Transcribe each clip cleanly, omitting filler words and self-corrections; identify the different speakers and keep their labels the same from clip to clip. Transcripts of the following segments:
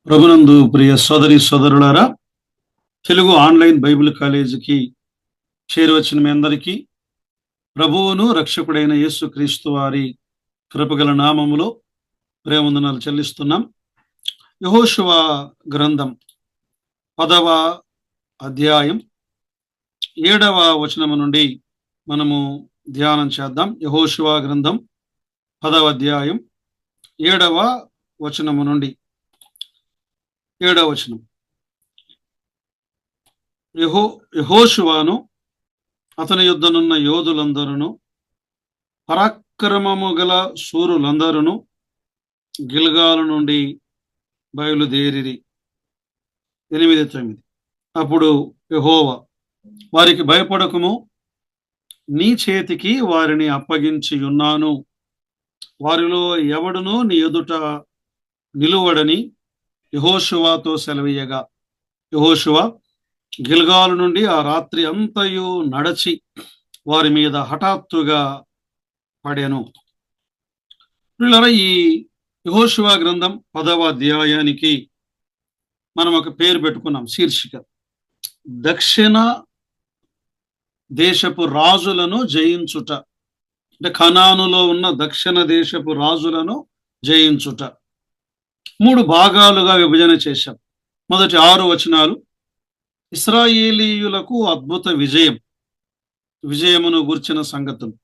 Speaker 1: ప్రభునందు ప్రియ సోదరి సోదరులారా, తెలుగు ఆన్లైన్ బైబిల్ కాలేజీకి చేరువచ్చిన మీ అందరికీ ప్రభువును రక్షకుడైన యేసుక్రీస్తు వారి కృపగల నామములో ప్రేమవందనాలు చెల్లిస్తున్నాం. యెహోషువ గ్రంథం 10వ అధ్యాయం 7వ వచనము నుండి మనము ధ్యానం చేద్దాం. యెహోషువ గ్రంథం 10వ అధ్యాయం 7వ వచనము నుండి 7వ వచనం. యెహోషువను అతని యుద్ధనున్న యోధులందరూ పరాక్రమము గల శూరులందరూ గిల్గాలు నుండి బయలుదేరిరి. 8-9. అప్పుడు యెహోవా, వారికి భయపడకుము, నీ చేతికి వారిని అప్పగించి ఉన్నాను, వారిలో ఎవడునూ నీ ఎదుట నిలువడని యెహోషువతో సెలవీయగా, యెహోషువ గిల్గాలు నుండి ఆ రాత్రి అంతయు నడచి వారి మీద హఠాత్తుగా పడెను. ఈ యెహోషువ గ్రంథం 10వ అధ్యాయానికి మనం ఒక పేరు పెట్టుకున్నాం, శీర్షిక దక్షిణ దేశపు రాజులను జయించుట. అంటే కనానులో ఉన్న దక్షిణ దేశపు రాజులను జయించుట. 3 భాగాలుగా విభజన చేశాం. మొదటి 6 వచనాలు ఇశ్రాయేలీయులకు అద్భుత విజయమును గుర్చిన సంగతులు.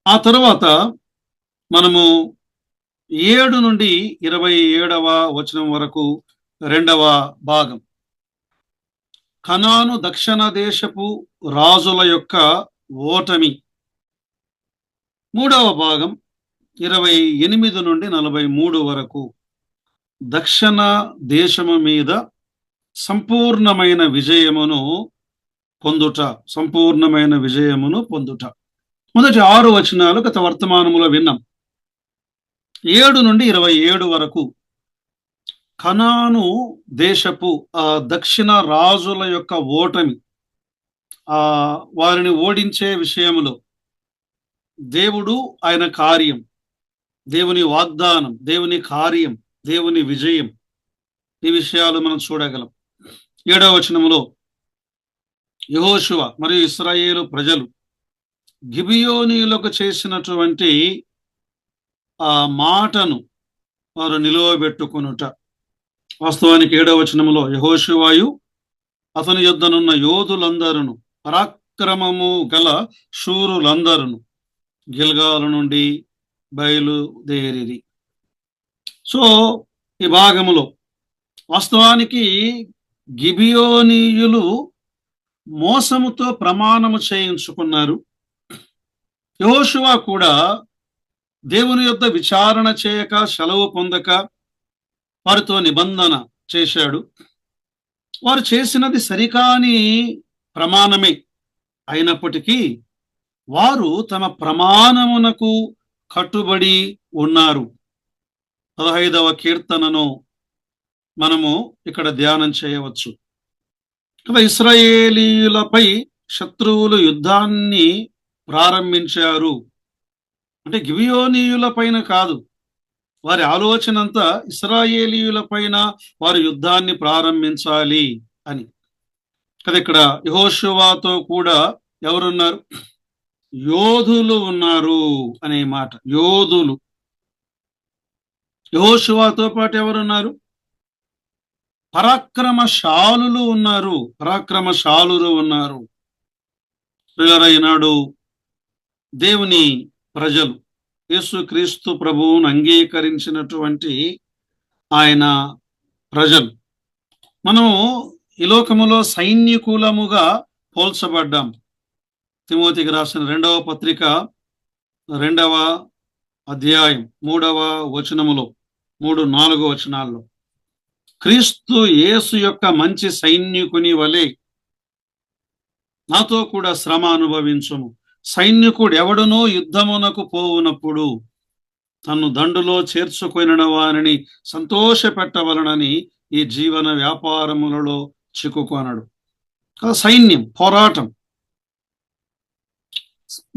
Speaker 1: ఆ తరువాత మనము 7 నుండి 27వ వచనం వరకు 2వ భాగం కనాను దక్షిణ దేశపు రాజుల యొక్క ఓటమి. 3వ భాగం 28 నుండి 43 వరకు దక్షిణ దేశము మీద సంపూర్ణమైన విజయమును పొందుట. మొదటి 6 వచనాలు గత వర్తమానములో విన్నాం. 7 నుండి 27 వరకు కనాను దేశపు దక్షిణ రాజుల యొక్క ఓటమి, వారిని ఓడించే విషయములో దేవుడు, ఆయన కార్యం, దేవుని వాగ్దానం, దేవుని కార్యం, దేవుని విజయం, ఈ విషయాలు మనం చూడగలం. 7వ వచనములో యెహోషువ మరియు ఇశ్రాయేలు ప్రజలు గిబియోనీయులకు చేసినటువంటి ఆ మాటను వారు నిలువబెట్టుకొనుట. వాస్తవానికి 7వ వచనములో యెహోషువయు అతని యొద్దనున్న యోధులందరూ పరాక్రమము గల శూరులందరూ గిల్గాలు నుండి బయలుదేరిరి. సో ఈ భాగములో వాస్తవానికి గిబియోనీయులు మోసముతో ప్రమాణము చేయించుకున్నారు. యెహోషువ కూడా దేవుని యొద్ద విచారణ చేయక, సెలవు పొందక వారితో నిబంధన చేశాడు. వారు చేసినది సరికాని ప్రమాణమే అయినప్పటికీ వారు తమ ప్రమాణమునకు కట్టుబడి ఉన్నారు. 15వ కీర్తనను మనము ఇక్కడ ధ్యానం చేయవచ్చు. ఇశ్రాయేలీయులపై శత్రువులు యుద్ధాన్ని ప్రారంభించారు. అంటే గిబియోనీయుల పైన కాదు, వారి ఆలోచన అంతా ఇశ్రాయేలీయుల పైన వారు యుద్ధాన్ని ప్రారంభించాలి అని కదా. ఇక్కడ యెహోషువతో కూడా ఎవరున్నారు? యోధులు ఉన్నారు అనే మాట. యోధులు. యెహోషువతో పాటు ఎవరున్నారు? పరాక్రమశాలులు ఉన్నారు. ఈనాడు దేవుని ప్రజలు యేసుక్రీస్తు ప్రభువును అంగీకరించినటువంటి ఆయన ప్రజలు మనము ఈ లోకములో సైనికులముగా పోల్చబడ్డాం. తిమోతికి రాసిన 2వ పత్రిక 2వ అధ్యాయం 3వ వచనములో 3-4 వచనాల్లో క్రీస్తు యేసు యొక్క మంచి సైనికుని వలె నాతో కూడా శ్రమ అనుభవించుము. సైనికుడు ఎవడునో యుద్ధమునకు పోవునప్పుడు తన్ను దండులో చేర్చుకొనిన వారిని సంతోష పెట్టవలనని ఈ జీవన వ్యాపారములలో చిక్కుకొనడు. సైన్యం, పోరాటం.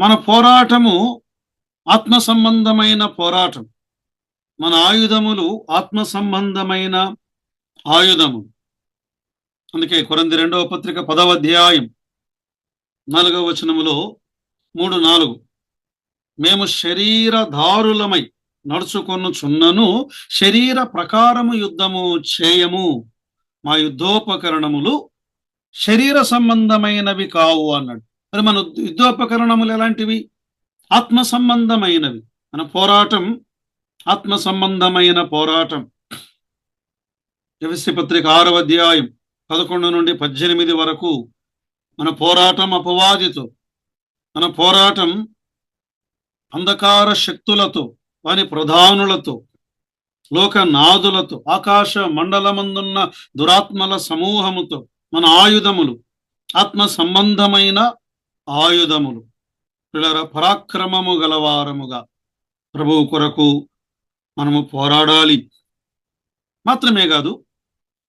Speaker 1: మన పోరాటము ఆత్మ సంబంధమైన పోరాటం. మన ఆయుధములు ఆత్మ సంబంధమైన ఆయుధము. అందుకే కొరింథీ 2వ పత్రిక 10వ అధ్యాయం 4వ వచనములో 3-4 మేము శరీరధారులమై నడుచుకొనుచున్నను శరీర ప్రకారము యుద్ధము చేయము, మా యుద్ధోపకరణములు శరీర సంబంధమైనవి కావు అన్నాడు. మరి మన యుద్ధోపకరణములు ఎలాంటివి? ఆత్మ సంబంధమైనవి. మన పోరాటం ఆత్మ సంబంధమైన పోరాటం. ఎఫెసీ పత్రిక 6వ అధ్యాయం 11-18 వరకు మన పోరాటం అపవాదితో, మన పోరాటం అంధకార శక్తులతో, వాని ప్రధానులతో, లోకనాథులతో, ఆకాశ మండలమందున్న దురాత్మల సమూహముతో. మన ఆయుధములు ఆత్మ సంబంధమైన ఆయుధములు. పిల్లరా, పరాక్రమము గలవారముగా ప్రభువు కొరకు మనము పోరాడాలి. మాత్రమే కాదు,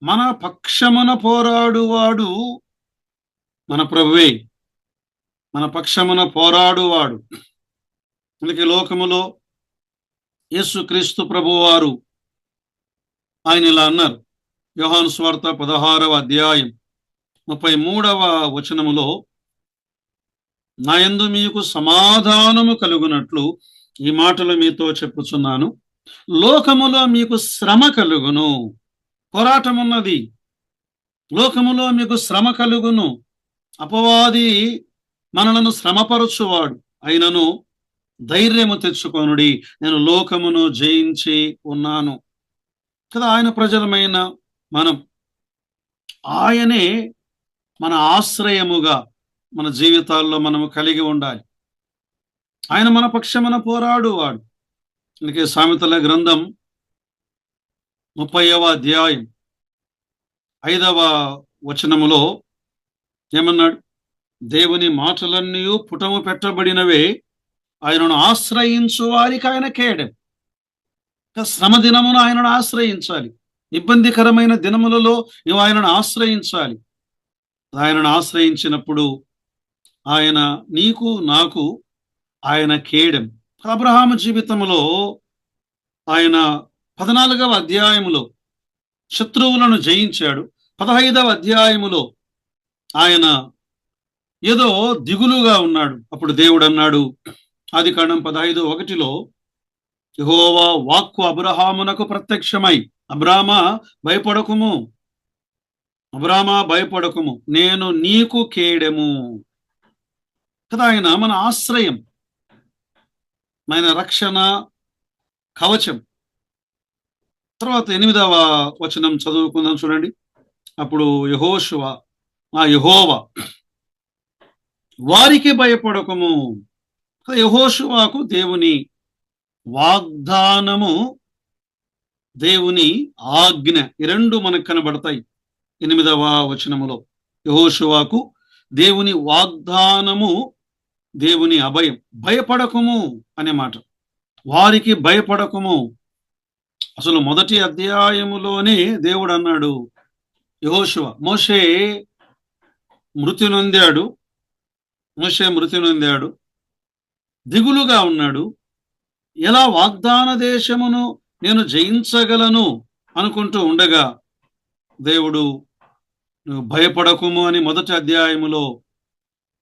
Speaker 1: మన పక్షమున పోరాడువాడు మన ప్రభువే. మన పక్షమున పోరాడువాడు. అందుకే లోకములో యేసుక్రీస్తు ప్రభువారు ఆయన ఇలా అన్నారు. యోహాను సువార్త 16వ అధ్యాయం 33వ వచనములో, నా యందు మీకు సమాధానము కలుగునట్లు ఈ మాటలు మీతో చెప్పుచున్నాను, లోకములో మీకు శ్రమ కలుగును. పోరాటం ఉన్నది. లోకములో మీకు శ్రమ కలుగును. అపవాది మనలను శ్రమపరచువాడు. అయినను ధైర్యము తెచ్చుకొనుడి, నేను లోకమును జయించి ఉన్నాను కదా. ఆయన ప్రజలమైన మనం, ఆయనే మన ఆశ్రయముగా మన జీవితాల్లో మనము కలిగి ఉండాలి. ఆయన మన పక్షమున పోరాడువాడు. అందుకే సామెతల గ్రంథం 30వ అధ్యాయం 5వ వచనములో ఏమన్నాడు? దేవుని మాటలన్నీ పుటము పెట్టబడినవే, ఆయనను ఆశ్రయించు వారికి ఆయన కేడెం. శ్రమ దినమున ఆయనను ఆశ్రయించాలి. ఇబ్బందికరమైన దినములలో నువ్వు ఆయనను ఆశ్రయించాలి. ఆయనను ఆశ్రయించినప్పుడు ఆయన నీకు నాకు ఆయన కేడెం. అబ్రహాము జీవితంలో ఆయన 14వ అధ్యాయములో శత్రువులను జయించాడు. 15వ అధ్యాయములో ఆయన ఏదో దిగులుగా ఉన్నాడు. అప్పుడు దేవుడు అన్నాడు, ఆదికాండం 15:1, యెహోవా వాక్కు అబ్రహామునకు ప్రత్యక్షమై, అబ్రామా భయపడకుము, అబ్రామా భయపడకుము, నేను నీకు కేడెము కదా. ఆయన మన ఆశ్రయం, ఆయన రక్షణ కవచం. తర్వాత 8వ వచనం చదువుకుందాం చూడండి. అప్పుడు యెహోషువ, యెహోవా వారికి భయపడకము. యెహోషువకు దేవుని వాగ్దానము, దేవుని ఆజ్ఞ, ఈ రెండు మనకు కనబడతాయి 8వ వచనములో. యెహోషువకు దేవుని వాగ్దానము, దేవుని అభయం. భయపడకము అనే మాట. వారికి భయపడకము. అసలు మొదటి అధ్యాయములోనే దేవుడు అన్నాడు, యెహోషువ, మోషే మృతి నొందాడు, దిగులుగా ఉన్నాడు. ఎలా వాగ్దాన దేశమును నేను జయించగలను అనుకుంటూ ఉండగా దేవుడు, నువ్వు భయపడకుము అని మొదటి అధ్యాయములో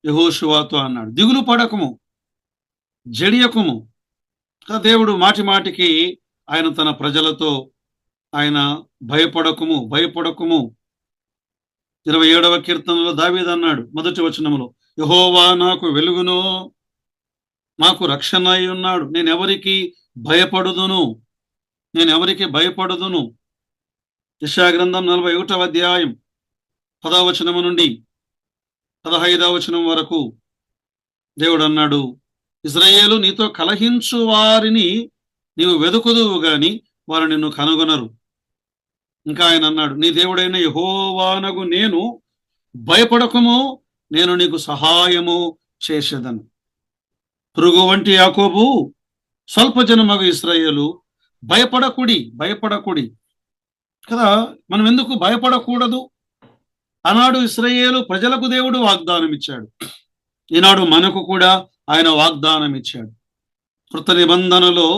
Speaker 1: యెహోషువతో అన్నాడు. దిగులు పడకము, జడియకుము. దేవుడు మాటి మాటికి ఆయన తన ప్రజలతో ఆయన భయపడకుము 27వ కీర్తనలో దావీదు అన్నాడు మొదటి వచనములో, యెహోవా నాకు వెలుగును, నాకు రక్షణ అయి ఉన్నాడు, నేనెవరికి భయపడుదును. యెషయా గ్రంథం 41వ అధ్యాయం 10వ వచనము నుండి 15వ వచనం వరకు దేవుడు అన్నాడు, ఇశ్రాయేలు నీతో కలహించు వారిని నీవు వెదుకుదువు గాని వారు నిన్ను కనుగొనరు. ఇంకా ఆయన అన్నాడు, నీ దేవుడైన యెహోవానగు నేను, భయపడకము, నేను నీకు సహాయము చేసేదను. పురుగు వంటి యాకోబు, స్వల్ప జనమగు ఇశ్రాయేలు, భయపడకుడి కదా. మనం ఎందుకు భయపడకూడదు? ఆనాడు ఇశ్రాయేలు ప్రజలకు దేవుడు వాగ్దానం ఇచ్చాడు. ఈనాడు మనకు కూడా ఆయన వాగ్దానం ఇచ్చాడు. కృత నిబంధనలో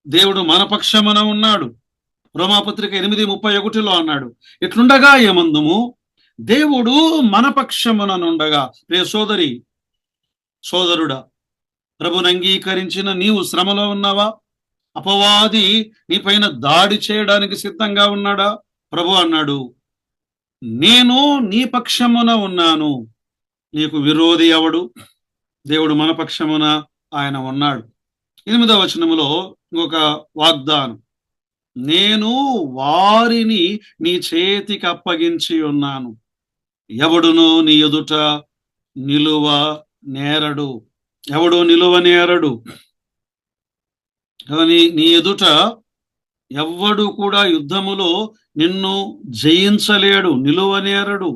Speaker 1: దేవుడు మన పక్షమున ఉన్నాడు. రోమాపత్రిక 8:31 అన్నాడు, ఇట్లుండగా ఏమందుము, దేవుడు మన పక్షముననుండగా. ప్రియ సోదరి సోదరుడా, ప్రభుని అంగీకరించిన నీవు శ్రమలో ఉన్నావా? అపవాది నీపైన దాడి చేయడానికి సిద్ధంగా ఉన్నాడా? ప్రభు అన్నాడు, నేను నీ పక్షమున ఉన్నాను, నీకు విరోధి ఎవడు? దేవుడు మన పక్షమున ఆయన ఉన్నాడు. 8వ వచనములో ఇంకొక వాగ్దానం, నేను వారిని నీ చేతికి అప్పగించి ఉన్నాను, ఎవడును నీ ఎదుట నిలువ నేరడు. ఎవడు నిలువ నేరడు? నీ ఎదుట ఎవ్వడు కూడా యుద్ధములో నిన్ను జయించలేడు, నిలువనేరడు.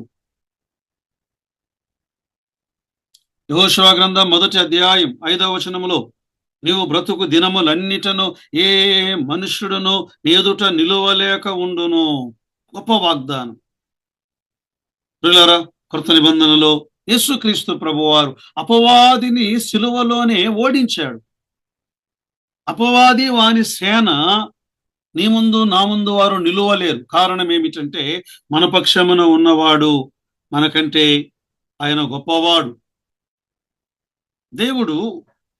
Speaker 1: యెహోషువ గ్రంథం 1వ అధ్యాయం 5వ వచనములో, నీవు బ్రతుకు దినములన్నిటను ఏ మనుష్యుడును నీ ఎదుట నిలువలేక ఉండును. గొప్ప వాగ్దానం. ప్రియులారా, కృత నిబంధనలో యేసుక్రీస్తు ప్రభువారు అపవాదిని సిలువలోనే ఓడించాడు. అపవాది వాని సేన నీ ముందు నా ముందు వారు నిలువలేరు. కారణం ఏమిటంటే, మన పక్షమున ఉన్నవాడు మనకంటే ఆయన గొప్పవాడు. దేవుడు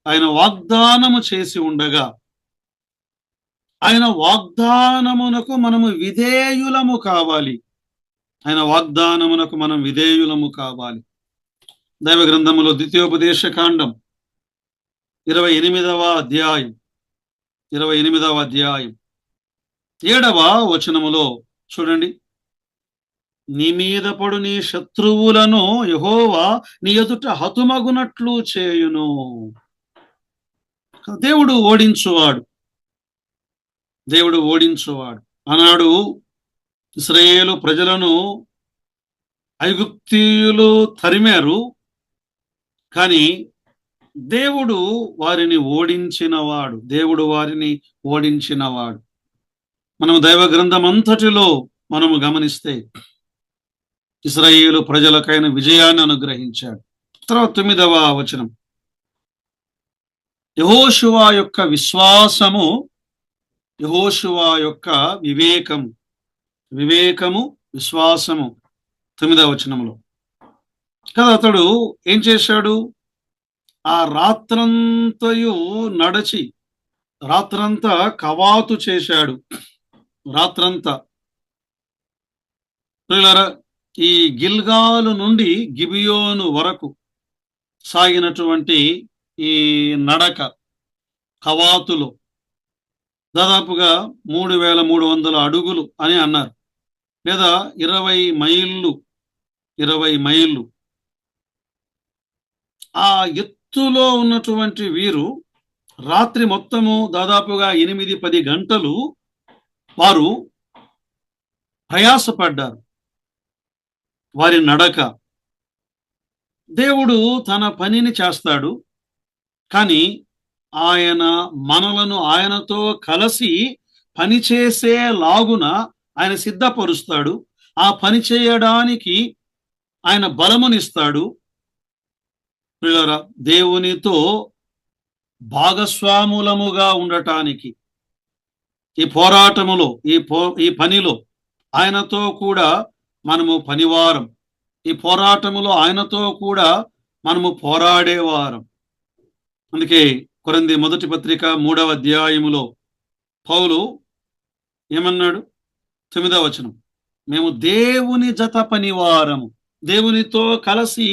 Speaker 1: ఆయన వాగ్దానము చేసి ఉండగా, ఆయన వాగ్దానమునకు మనము విధేయులము కావాలి. ఆయన వాగ్దానమునకు మనం విధేయులము కావాలి. దైవ గ్రంథములో ద్వితీయోపదేశ కాండం 28వ అధ్యాయం 7వ వచనములో చూడండి, నీ మీద పడు నీ శత్రువులను యెహోవా నీ ఎదుట హతుమగునట్లు చేయును. దేవుడు ఓడించువాడు, దేవుడు ఓడించువాడు. ఆనాడు ఇశ్రాయేలు ప్రజలను ఐగుప్తీయులు తరిమారు, కానీ దేవుడు వారిని ఓడించినవాడు. దేవుడు వారిని ఓడించినవాడు. మనం దైవ గ్రంథం అంతటిలో మనము గమనిస్తే ఇశ్రాయేలు ప్రజలకైన విజయాన్ని అనుగ్రహించాడు. తర్వాత 9వ వచనం, యెహోషువ యొక్క విశ్వాసము, యెహోషువ యొక్క వివేకము విశ్వాసము 9వ వచనంలో కదా. అతడు ఏం చేశాడు? ఆ రాత్రంతయు నడచి రాత్రంతా కవాతు చేశాడు. రాత్రంతా ఈ గిల్గాలు నుండి గిబియోను వరకు సాగినటువంటి ఈ నడక కవాతులో దాదాపుగా 3300 అడుగులు అని అన్నారు, లేదా 20 మైళ్ళు. ఆ ఎత్తులో ఉన్నటువంటి వీరు రాత్రి మొత్తము దాదాపుగా 8-10 గంటలు వారు ప్రయాసపడ్డారు. వారి నడక, దేవుడు తన పనిని చేస్తాడు, కానీ ఆయన మనలను ఆయనతో కలిసి పనిచేసేలాగున ఆయన సిద్ధపరుస్తాడు. ఆ పని చేయడానికి ఆయన బలమునిస్తాడు. ప్రియులారా, దేవునితో భాగస్వాములముగా ఉండటానికి ఈ పోరాటములో ఈ పనిలో ఆయనతో కూడా మనము పనివారం. ఈ పోరాటములో ఆయనతో కూడా మనము పోరాడేవారం. అందుకే కొరింథీ మొదటి పత్రిక 3వ అధ్యాయములో పౌలు ఏమన్నాడు? 9వ వచనం, మేము దేవుని జత పనివారము. దేవునితో కలిసి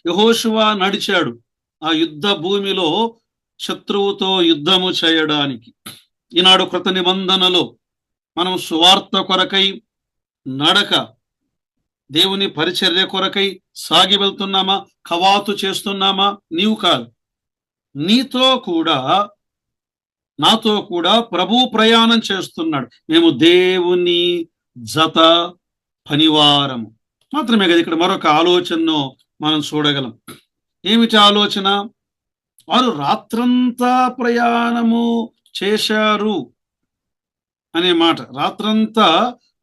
Speaker 1: యెహోషువ నడిచాడు ఆ యుద్ధ భూమిలో శత్రువుతో యుద్ధము చేయడానికి. ఈనాడు కృత నిబంధనలో మనం సువార్త కొరకై నడక, దేవుని పరిచర్య కొరకై సాగి వెళ్తున్నామా? కవాతు చేస్తున్నామా? నీవు కాదు, నీతో కూడా నాతో కూడా ప్రభు ప్రయాణం చేస్తున్నాడు. మేము దేవుని జత పనివారము. మాత్రమే కదా, ఇక్కడ మరొక ఆలోచనను మనం చూడగలం. ఏమిటి ఆలోచన? వారు రాత్రంతా ప్రయాణము చేశారు అనే మాట. రాత్రంతా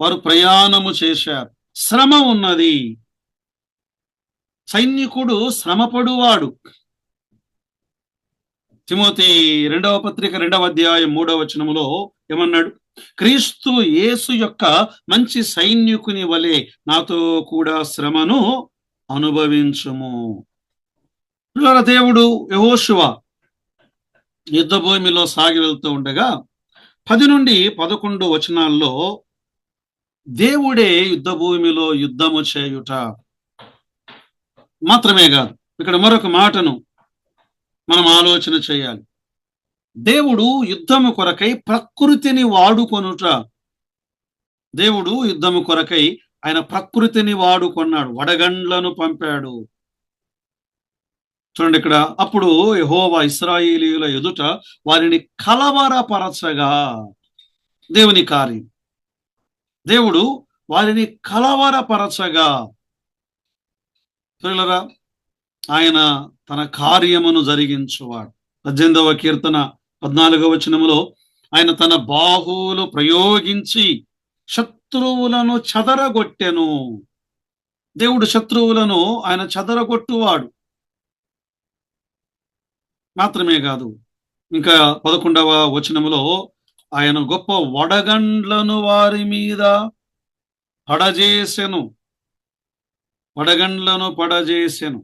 Speaker 1: వారు ప్రయాణము చేశారు. శ్రమ ఉన్నది. సైనికుడు శ్రమపడువాడు. తిమోతి 2వ పత్రిక 2వ అధ్యాయం 3వ వచనములో ఏమన్నాడు? క్రీస్తు యేసు యొక్క మంచి సైనికుని వలె నాతో కూడా శ్రమను అనుభవించుము. దేవుడు యెహోషువ యుద్ధ భూమిలో సాగి వెళ్తూ ఉండగా 10 నుండి 11 వచనాల్లో దేవుడే యుద్ధ భూమిలో యుద్ధము చేయుట మాత్రమే కాదు, ఇక్కడ మరొక మాటను మనం ఆలోచన చేయాలి. దేవుడు యుద్ధము కొరకై ప్రకృతిని వాడుకొనుట. దేవుడు యుద్ధము కొరకై ఆయన ప్రకృతిని వాడుకొన్నాడు, వడగండ్లను పంపాడు. చూడండి ఇక్కడ, అప్పుడు యెహోవా ఇశ్రాయేలీయుల ఎదుట వారిని కలవరపరచగా, దేవుని కార్యం, దేవుడు వారిని కలవరపరచగా, ప్రియులారా, ఆయన తన కార్యమును జరిగించువాడు. 18వ కీర్తన 14వ వచనములో ఆయన తన బాహువులు ప్రయోగించి శత్రువులను చెదరగొట్టెను. దేవుడు శత్రువులను ఆయన చెదరగొట్టువాడు. మాత్రమే కాదు, ఇంకా 11వ వచనములో ఆయన గొప్ప వడగండ్లను వారి మీద పడజేసెను. వడగండ్లను పడజేసెను.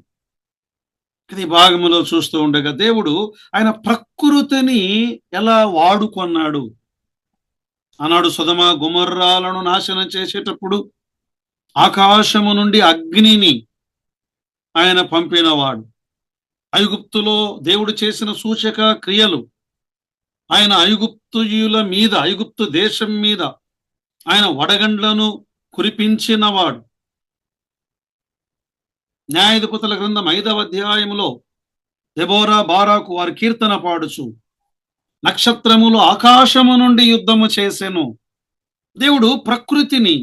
Speaker 1: ఇది భాగములో చూస్తూ ఉండగా దేవుడు ఆయన ప్రకృతిని ఎలా వాడుకొన్నాడు. ఆనాడు సొదొమ గొమొర్రాలను నాశనం చేసేటప్పుడు ఆకాశము నుండి అగ్నిని ఆయన పంపినవాడు. ఐగుప్తులో దేవుడు చేసిన సూచక క్రియలు, ఆయన ఐగుప్తుయుల మీద, ఐగుప్తు దేశం మీద ఆయన వడగండ్లను కురిపించినవాడు. న్యాయాధిపతుల గ్రంథం 5వ అధ్యాయములో దెబోరా బారాకు వారి కీర్తన పాడుచు నక్షత్రములు ఆకాశము నుండి యుద్ధము చేసెను. దేవుడు ప్రకృతిని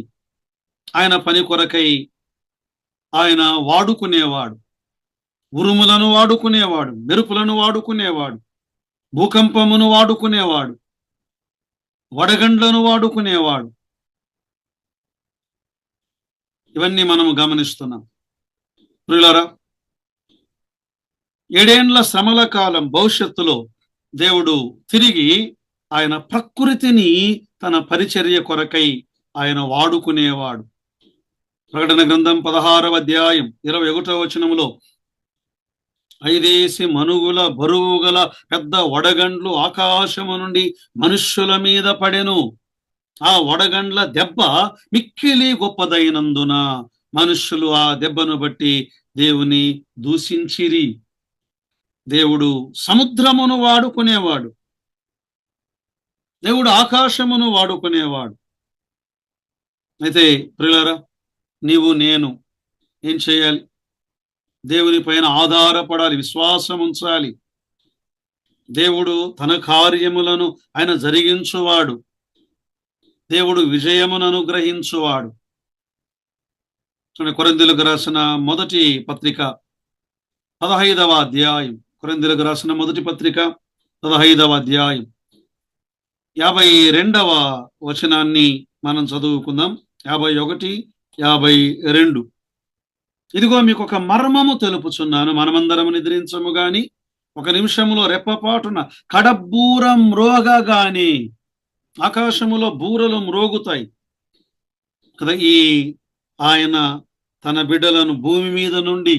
Speaker 1: ఆయన పని కొరకై ఆయన వాడుకునేవాడు. ఉరుములను వాడుకునేవాడు, మెరుపులను వాడుకునేవాడు, భూకంపమును వాడుకునేవాడు, వడగండ్లను వాడుకునేవాడు. ఇవన్నీ మనము గమనిస్తున్నాం. ప్రియులారా, 7 ఏండ్ల శ్రమల కాలం భవిష్యత్తులో దేవుడు తిరిగి ఆయన ప్రకృతిని తన పరిచర్య కొరకై ఆయన వాడుకునేవాడు. ప్రకటన గ్రంథం 16వ అధ్యాయం 21వ వచనములో 5 మనుగుల బరువు గల పెద్ద వడగండ్లు ఆకాశము నుండి మనుష్యుల మీద పడెను. ఆ వడగండ్ల దెబ్బ మిక్కిలి గొప్పదైనందున మనుష్యులు ఆ దెబ్బను బట్టి దేవుని దూషించిరి. దేవుడు సముద్రమును వాడుకునేవాడు. దేవుడు ఆకాశమును వాడుకునేవాడు. అయితే ప్రియులారా, నీవు నేను ఏం చేయాలి? దేవుని పైన ఆధారపడాలి, విశ్వాసం ఉంచాలి. దేవుడు తన కార్యములను ఆయన జరిగించువాడు. దేవుడు విజయమును అనుగ్రహించువాడు. కొరింథీయులకు రాసిన మొదటి పత్రిక 15వ అధ్యాయం, కొరింథీయులకు రాసిన మొదటి పత్రిక 15వ అధ్యాయం 52వ వచనాన్ని మనం చదువుకుందాం. 51, 52. ఇదిగో మీకు ఒక మర్మము తెలుపుచున్నాను, మనమందరము నిద్రించము గాని ఒక నిమిషములో రెప్పపాటున కడబూరం మ్రోగగాని. ఆకాశములో బూరలు మ్రోగుతాయి కదా. ఆయన తన బిడ్డలను భూమి మీద నుండి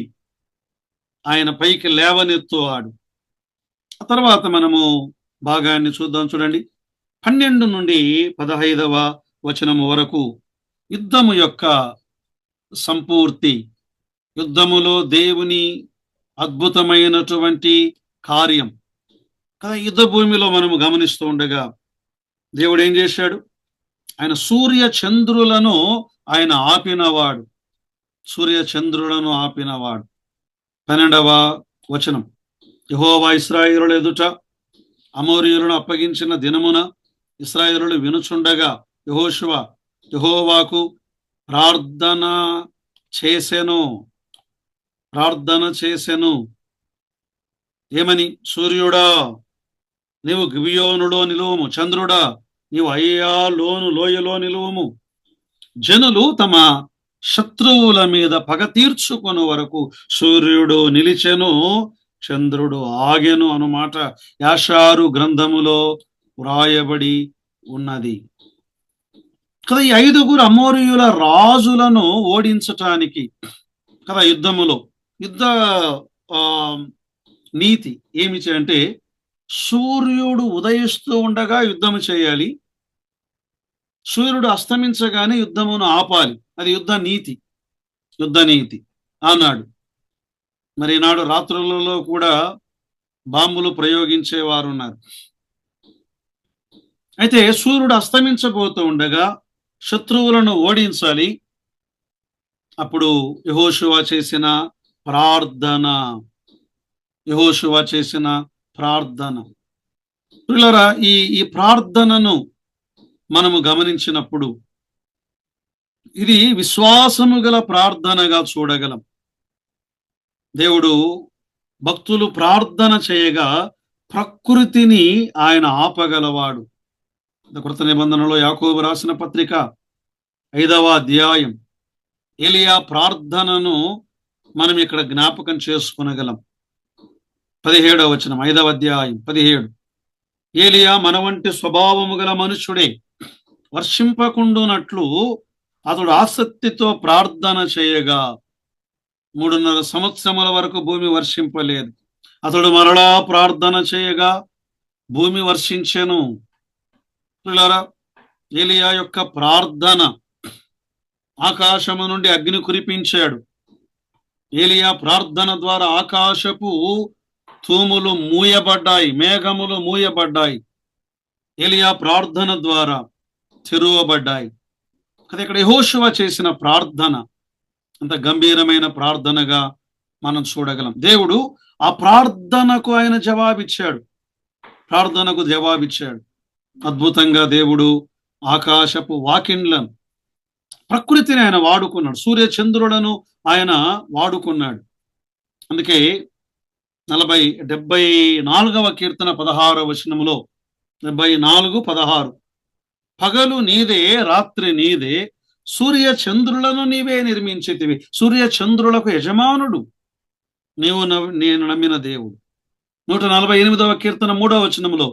Speaker 1: ఆయన పైకి లేవనెత్తువాడు. ఆ తర్వాత మనము భాగాన్ని చూద్దాం. చూడండి, 12 నుండి 15వ వచనము వరకు యుద్ధము యొక్క సంపూర్తి, యుద్ధములో దేవుని అద్భుతమైనటువంటి కార్యం కదా. యుద్ధ భూమిలో మనము గమనిస్తూ ఉండగా దేవుడు ఏం చేశాడు? ఆయన సూర్య చంద్రులను ఆయన ఆపినవాడు. సూర్య చంద్రులను ఆపినవాడు. 12వ వచనం, యెహోవా ఇశ్రాయేలుల ఎదుట అమోరీయులను అప్పగించిన దినమున ఇశ్రాయేలులు వినుచుండగా యెహోషువ యెహోవాకు ప్రార్థన చేసెను. ఏమని? సూర్యుడా నీవు గిబియోనులో నిలువుము, చంద్రుడా నీవు అయ్యాలోను లోయలో నిలువుము. జనులు తమ శత్రువుల మీద పగ తీర్చుకొను వరకు సూర్యుడు నిలిచెను, చంద్రుడు ఆగెను అన్నమాట యాషారు గ్రంథములో వ్రాయబడి ఉన్నది కదా. ఈ 5 అమోరీయుల రాజులను ఓడించటానికి కదా యుద్ధములో యుద్ధ ఆ, నీతి ఏమిటి అంటే సూర్యుడు ఉదయిస్తూ ఉండగా యుద్ధము చేయాలి, సూర్యుడు అస్తమించగానే యుద్ధమును ఆపాలి. అది యుద్ధ నీతి అన్నాడు. మరి ఈనాడు రాత్రులలో కూడా బాంబులు ప్రయోగించేవారు ఉన్నారు. అయితే సూర్యుడు అస్తమించబోతూ ఉండగా శత్రువులను ఓడించాలి. అప్పుడు యెహోషువ చేసిన ప్రార్థన యెహోషువ చేసిన ప్రార్థన ప్రియులారా, ఈ ప్రార్థనను మనము గమనించినప్పుడు ఇది విశ్వాసము గల ప్రార్థనగా చూడగలం. దేవుడు భక్తులు ప్రార్థన చేయగా ప్రకృతిని ఆయన ఆపగలవాడు. కృత నిబంధనలో యాకోబు రాసిన పత్రిక 5వ అధ్యాయం ఏలియా ప్రార్థనను మనం ఇక్కడ జ్ఞాపకం చేసుకునగలం. 17వ వచనం 5వ అధ్యాయం 17. ఏలియా మన వంటి స్వభావము గల మనుషుడే, వర్షింపకుండునట్లు అతడు ఆసక్తితో ప్రార్థన చేయగా 3.5 సంవత్సరముల వరకు భూమి వర్షింపలేదు. అతడు మరలా ప్రార్థన చేయగా భూమి వర్షించెను. పిల్లరా, ఏలియా యొక్క ప్రార్థన ఆకాశము నుండి అగ్ని కురిపించాడు. ఏలియా ప్రార్థన ద్వారా ఆకాశపు తూములు మూయబడ్డాయి, మేఘములు మూయబడ్డాయి. ఏలియా ప్రార్థన ద్వారా తెరువబడ్డాయి. కదా ఇక్కడ యెహోషువ చేసిన ప్రార్థన అంత గంభీరమైన ప్రార్థనగా మనం చూడగలం. దేవుడు ఆ ప్రార్థనకు ఆయన జవాబిచ్చాడు. అద్భుతంగా దేవుడు ఆకాశపు వాకిండ్లను, ప్రకృతిని ఆయన వాడుకున్నాడు. సూర్య చంద్రులను ఆయన వాడుకున్నాడు. అందుకే 74వ కీర్తన 16వ వచనములో 74:16 పగలు నీదే, రాత్రి నీదే, సూర్య చంద్రులను నీవే నిర్మించితివి. సూర్య చంద్రులకు యజమానుడు నేను నమ్మిన దేవుడు. 148వ కీర్తన 3వ వచనములో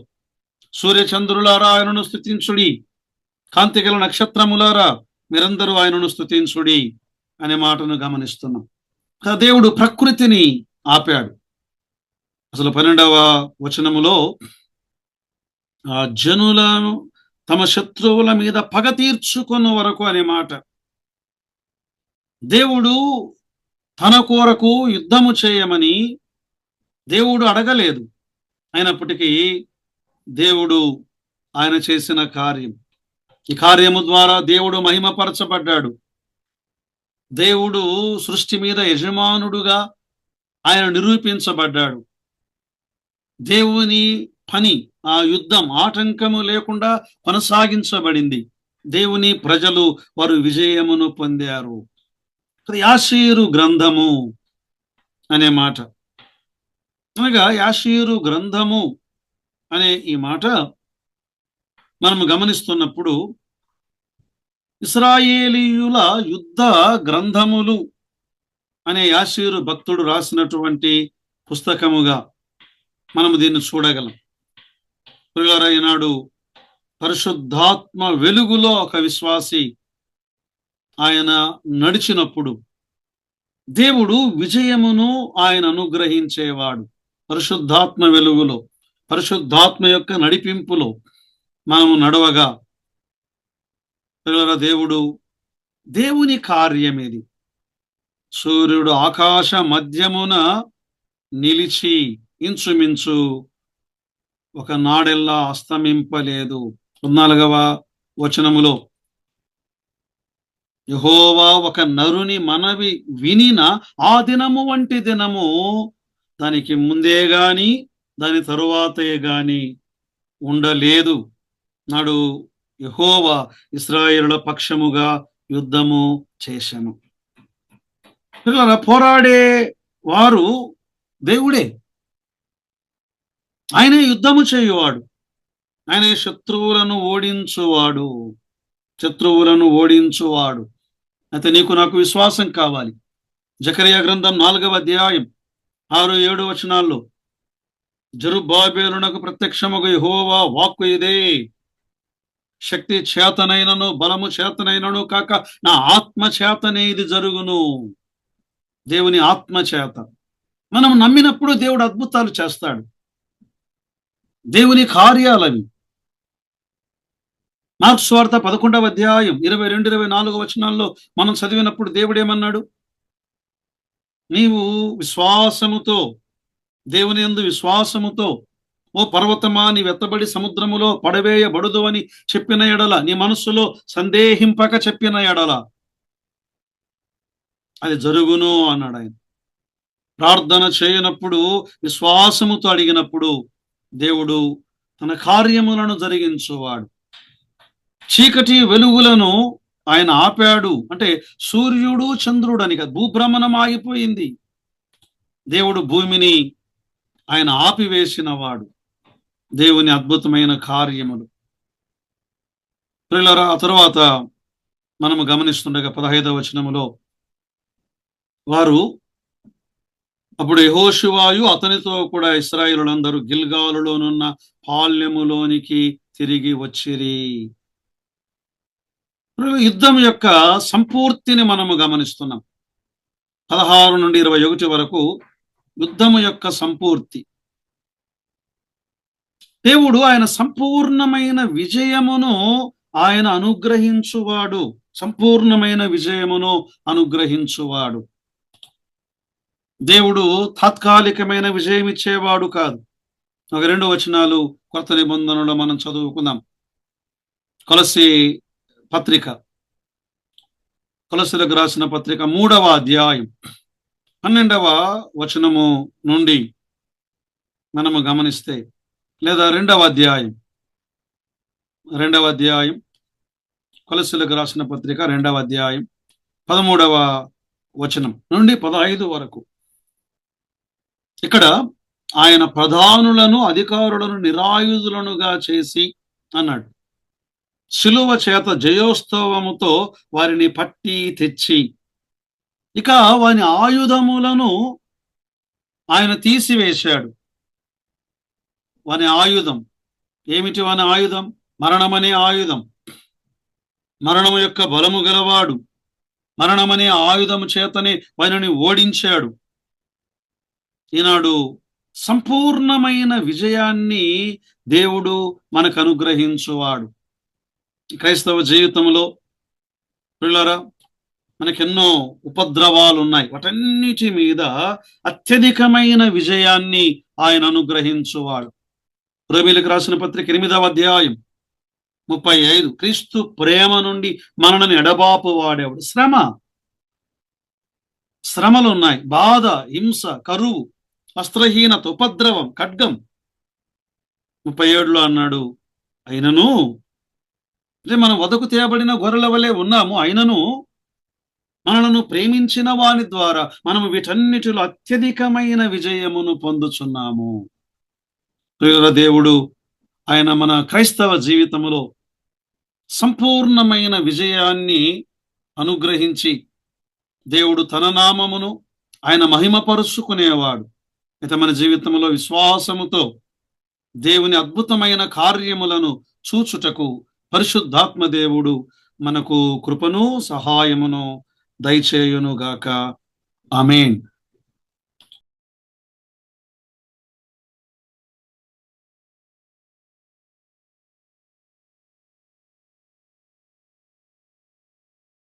Speaker 1: సూర్య చంద్రులారా ఆయనను స్తుతించుడి, కాంతిగల నక్షత్రములారా మీరందరూ ఆయనను స్తుతించుడి అనే మాటను గమనిస్తున్నాం. దేవుడు ప్రకృతిని ఆపాడు. అసలు 12వ వచనములో జనులను తమ శత్రువుల మీద పగ తీర్చుకున్న వరకు అనే మాట. దేవుడు తన కొరకు యుద్ధము చేయమని దేవుడు అడగలేదు. అయినప్పటికీ దేవుడు ఆయన చేసిన కార్యం, ఈ కార్యము ద్వారా దేవుడు మహిమపరచబడ్డాడు. దేవుడు సృష్టి మీద యజమానుడుగా ఆయన నిరూపించబడ్డాడు. దేవుని పని, ఆ యుద్ధం ఆటంకము లేకుండా కొనసాగించబడింది. దేవుని ప్రజలు వారు విజయమును పొందారు. యాషీరు గ్రంథము అనే మాట, అనగా యాషీరు గ్రంథము అనే ఈ మాట మనం గమనిస్తున్నప్పుడు ఇశ్రాయేలీయుల యుద్ధ గ్రంథములు అనే యాషీరు భక్తుడు రాసినటువంటి పుస్తకముగా మనము దీన్ని చూడగలం. ఈనాడు పరిశుద్ధాత్మ వెలుగులో ఒక విశ్వాసి ఆయన నడిచినప్పుడు దేవుడు విజయమును ఆయన అనుగ్రహించేవాడు. పరిశుద్ధాత్మ వెలుగులో, పరిశుద్ధాత్మ యొక్క నడిపింపులో మనము నడవగా దేవుని కార్యమేది. సూర్యుడు ఆకాశ మధ్యమున నిలిచి ఇంచుమించు ఒక నాడెల్లా అస్తమింపలేదు. 14వ వచనములో యెహోవా ఒక నరుని మనవి వినిన ఆ దినము వంటి దినము దానికి ముందే గాని దాని తరువాతే గాని ఉండలేదు. నాడు యెహోవా ఇశ్రాయేలుల పక్షముగా యుద్ధము చేసెను. పోరాడే వారు దేవుడే. ఆయనే యుద్ధము చేయువాడు, ఆయనే శత్రువులను ఓడించువాడు. అయితే నీకు నాకు విశ్వాసం కావాలి. జకరియా గ్రంథం 4వ అధ్యాయం 6-7 వచనాల్లో జెరుబ్బాబెలునకు ప్రత్యక్షముగా యెహోవా వాక్కు ఇదే, శక్తి చేతనైనను బలము చేతనైనను కాక నా ఆత్మ చేతనే ఇది జరుగును. దేవుని ఆత్మ చేత మనం నమ్మినప్పుడు దేవుడు అద్భుతాలు చేస్తాడు. దేవుని కార్యాలని మార్కు సువార్త 11వ అధ్యాయం 22, 24 వచనాల్లో మనం చదివినప్పుడు దేవుడు ఏమన్నాడు? నీవు విశ్వాసముతో, దేవుని యందు విశ్వాసముతో, ఓ పర్వతమా నీ వెత్తబడి సముద్రములో పడవేయబడదు అని చెప్పిన ఎడల, నీ మనస్సులో సందేహింపక చెప్పిన ఎడల అది జరుగును అన్నాడు ఆయన. ప్రార్థన చేయనప్పుడు విశ్వాసముతో అడిగినప్పుడు దేవుడు తన కార్యములను జరిగించువాడు. చీకటి వెలుగులను ఆయన ఆపాడు. అంటే సూర్యుడు చంద్రుడు అని కాదు, భూభ్రమణం ఆగిపోయింది. దేవుడు భూమిని ఆయన ఆపివేసిన వాడు. దేవుని అద్భుతమైన కార్యములు. ప్రియులారా, ఆ తరువాత మనము గమనిస్తుండగా 15వ వచనములో వారు అప్పుడు యెహోషువాయు అతనితో కూడా ఇశ్రాయేలులందరూ గిల్గాలులోనున్న పాళ్యములోనికి తిరిగి వచ్చిరి. యుద్ధం యొక్క సంపూర్తిని మనము గమనిస్తున్నాం. 16 నుండి 21 వరకు యుద్ధము యొక్క సంపూర్తి. దేవుడు ఆయన సంపూర్ణమైన విజయమును ఆయన అనుగ్రహించువాడు. సంపూర్ణమైన విజయమును అనుగ్రహించువాడు. దేవుడు తాత్కాలికమైన విజయం ఇచ్చేవాడు కాదు. ఒక 2 వచనాలు కొత్త నిబంధనలో మనం చదువుకుందాం. కొలస్సీ పత్రిక, కొలస్సీలకు రాసిన పత్రిక 3వ అధ్యాయం 12వ వచనము నుండి మనము గమనిస్తే, లేదా 2వ అధ్యాయం కొలస్సీలకు రాసిన పత్రిక 2వ అధ్యాయం 13వ వచనం నుండి 15 వరకు. ఇక్కడ ఆయన ప్రధానులను అధికారులను నిరాయుధులనుగా చేసి అన్నాడు. శిలువ చేత జయోత్సవముతో వారిని పట్టి తెచ్చి, ఇక వాని ఆయుధములను ఆయన తీసివేశాడు. వాని ఆయుధం ఏమిటి? వాని ఆయుధం మరణమనే ఆయుధం. మరణము యొక్క బలము గలవాడు. మరణమనే ఆయుధము చేతనే వానిని ఓడించాడు. ఈనాడు సంపూర్ణమైన విజయాన్ని దేవుడు మనకు అనుగ్రహించువాడు. క్రైస్తవ జీవితంలో పిల్లరా, మనకెన్నో ఉపద్రవాలు ఉన్నాయి. వాటన్నిటి మీద అత్యధికమైన విజయాన్ని ఆయన అనుగ్రహించువాడు. రోమీయులకు రాసిన పత్రిక 8వ అధ్యాయం 35, క్రీస్తు ప్రేమ నుండి మనల్ని ఎడబాపు వాడేవాడు. శ్రమలు ఉన్నాయి, బాధ, హింస, కరువు, వస్త్రహీనత, ఉపద్రవం, ఖడ్గం. 37లో అన్నాడు, అయినను మనం వదకు తేబడిన గొర్రెల వలె ఉన్నాము, అయినను మనలను ప్రేమించిన వాని ద్వారా మనము వీటన్నిటిలో అత్యధికమైన విజయమును పొందుచున్నాము. ప్రియుల దేవుడు ఆయన మన క్రైస్తవ జీవితంలో సంపూర్ణమైన విజయాన్ని అనుగ్రహించి దేవుడు తన నామమును ఆయన మహిమపరుచుకునేవాడు. అయితే మన జీవితంలో విశ్వాసముతో దేవుని అద్భుతమైన కార్యములను చూచుటకు పరిశుద్ధాత్మ దేవుడు మనకు కృపను సహాయమును దయచేయునుగాక. ఆమేన్.